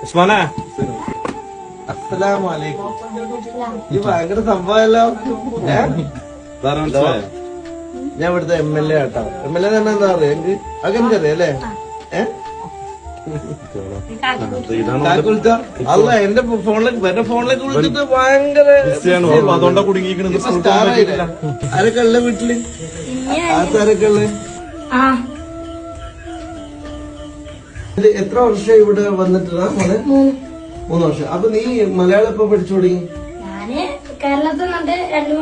ഉസ്മാനെ അസ്സലാമലൈക്കും. ഈ ഭയങ്കര സംഭവമല്ലോ. ഞാൻ ഇവിടുത്തെ MLA ആട്ടോ. MLA തന്നെ എന്താ പറയാ എനിക്ക് അതൊക്കെ എനിക്കറിയാം അല്ലേ? അല്ല എന്റെ ഫോണിലേക്ക് വിളിച്ചിട്ട് ഭയങ്കര അതുകൊണ്ടാ കുടുങ്ങിയിരിക്കണത്. സ്റ്റാർ ആയില്ലേ? ആരൊക്കെ ഉള്ള വീട്ടില്? ആർക്കാരൊക്കെ ഉള്ളത്? എത്ര വർഷം ഇവിടെ വന്നിട്ടാ മോനെ? 3 വർഷം. അപ്പൊ നീ മലയാളം ഇപ്പൊ പഠിച്ചു തുടങ്ങി? ഞാന് കേരളത്തിൽ നിന്നിട്ട് 2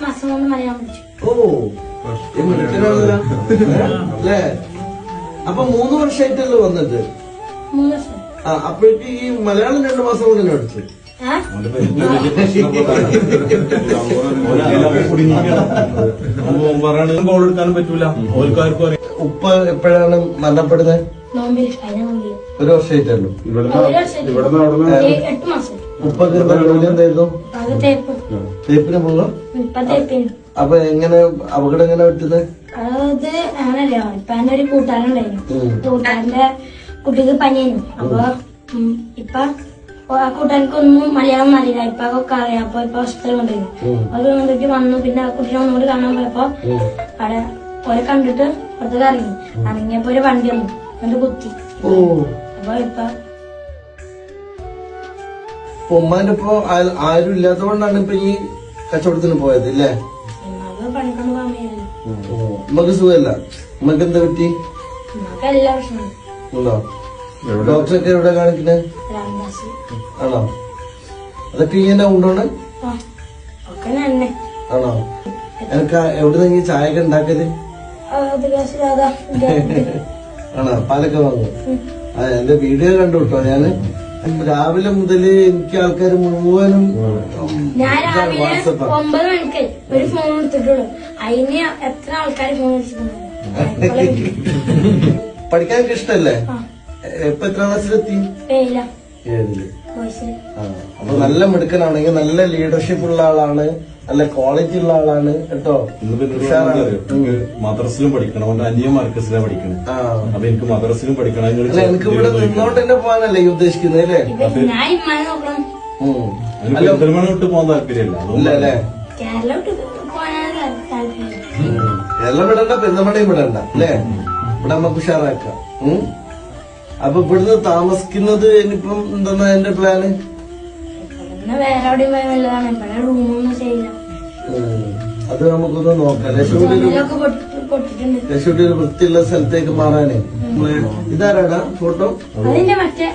മാസം കൊണ്ട് മലയാളം പഠിച്ചു. ഓ അല്ലേ? അപ്പൊ 3 വർഷമായിട്ടല്ലേ വന്നിട്ട്? 3 വർഷം. അപ്പോഴേക്ക് ഈ മലയാളം 2 മാസം കൊണ്ട് തന്നെ പഠിച്ചു. ഗോൾ എടുക്കാനും പറ്റൂല. ഓൽക്കാർക്കും അറിയാം. ഉപ്പ എപ്പോഴാണ് മരണപ്പെടുന്നത്? നോമ്പില് 1 വർഷമായിട്ടല്ലോ. 8 മാസം. ഉപ്പൊക്കെ ജോലി എന്തായിരുന്നു? അത് തേപ്പ്. തേപ്പിന് പോകാം. ഇപ്പൊ തേപ്പിന്. അപ്പൊ എങ്ങനെ അപകടം എങ്ങനെ പറ്റുന്നത്? അത് അങ്ങനല്ല. ഇപ്പൊ എന്റെ ഒരു കൂട്ടുകാരുണ്ടായിരുന്നു. കൂട്ടുകാരന്റെ കുട്ടിക്ക് പനിയായിരുന്നു. അപ്പൊ ഇപ്പൊ ആ കൂട്ടുകാർക്കൊന്നും മലയാളം അറിയില്ല. ഇപ്പൊ ഒക്കെ അറിയാം. അപ്പൊ ഇപ്പൊ ഹോസ്പിറ്റലിൽ കൊണ്ടുപോയി. അത് കൊണ്ടിട്ട് വന്നു. പിന്നെ ആ കുട്ടീനെ ഒന്നുകൂടി കാണാൻ പോയപ്പോ അവിടെ ഓരെ കണ്ടിട്ട് പുറത്തേക്ക് ഇറങ്ങി. ഇറങ്ങിയപ്പോ ഒരു വണ്ടി വന്നു. എന്നിട്ട് കുത്തി. അപ്പൊ ഇപ്പൊ ഉമ്മാന്റെ ഇപ്പൊ ആരും ഇല്ലാത്തതുകൊണ്ടാണ് ഇപ്പൊ ഈ കച്ചവടത്തിന് പോയത് അല്ലേ? പണിക്കൊണ്ട് പോകാൻ കഴിയില്ല. ഉമ്മക്ക് സുഖമല്ല. ഉമ്മക്ക് എന്താ പറ്റി? നമുക്ക് എല്ലാ പ്രശ്നവും ഉണ്ടോ? ഡോക്ടറൊക്കെ എവിടെ കാണിക്കുന്നത്? രാമദാസ്. ആണോ? അതൊക്കെ ഇങ്ങനെ ഉണ്ടോണ്? ഒക്കെ തന്നെ. ആണോ? എനിക്ക് എവിടെ നിന്ന് ചായ ഒക്കെ ഉണ്ടാക്കല്? ആണോ? പാലൊക്കെ വാങ്ങും. എന്റെ വീഡിയോ കണ്ടു കേട്ടോ. ഞാന് രാവിലെ മുതല് എനിക്ക് ആൾക്കാർ മുഴുവനും ഞാൻ രാവിലെ 9 മണിക്ക് ഒരു ഫോൺ എടുത്തിട്ടുള്ളൂ. അതിന് എത്ര ആൾക്കാർ ഫോൺ വിളിച്ചിട്ടുണ്ടായിരുന്നു. പഠിക്കാനൊക്കെ ഇഷ്ടല്ലേ? ഇപ്പൊ എത്ര ക്ലാസ്സിലെത്തി? 7ല്. അപ്പൊ നല്ല മിടുക്കനാണെങ്കിൽ നല്ല ലീഡർഷിപ്പ് ഉള്ള ആളാണ്, നല്ല ക്വാളിറ്റി ഉള്ള ആളാണ് കേട്ടോ. മദ്രസിലും പഠിക്കണം. അവന്റെ അന്യ മർക്കസിലാണ് പഠിക്കണം. അപ്പൊ എനിക്ക് മദ്രസിലും പഠിക്കണം. എനിക്ക് ഇവിടെ നിന്നോണ്ട് തന്നെ പോകാനല്ലേ ഈ ഉദ്ദേശിക്കുന്നത് അല്ലേ? ഞാൻ ഇമ്മാനെ നോക്കണം. പെരുന്തൽമണ്ണ വിട്ട് പോകാൻ താല്പര്യമില്ല. ഇല്ലല്ലേ? കേരളം പോകാനാണ് താല്പര്യം. കേരളം വിടണ്ട, പെരുന്തൽമണ്ണയും വിടണ്ട അല്ലേ? ഇവിടെ നമുക്ക് ഉഷാറാക്കാം. അപ്പൊ ഇവിടുന്ന് താമസിക്കുന്നത് ഇനിയിപ്പം എന്താ എന്റെ പ്ലാന്? വേറെ എവിടെയും പോയാൽ നല്ലതാണ്. ഇവിടെ റൂമൊന്നും ചെയ്യില്ല. അത് നമുക്കൊന്ന് നോക്കാം. ലക്ഷ്മിയുടെ ഒരു വൃത്തിയുള്ള സ്ഥലത്തേക്ക് മാറാനേ. ഇതാരാടാ ഫോട്ടോ? അതിന്റെ മറ്റേ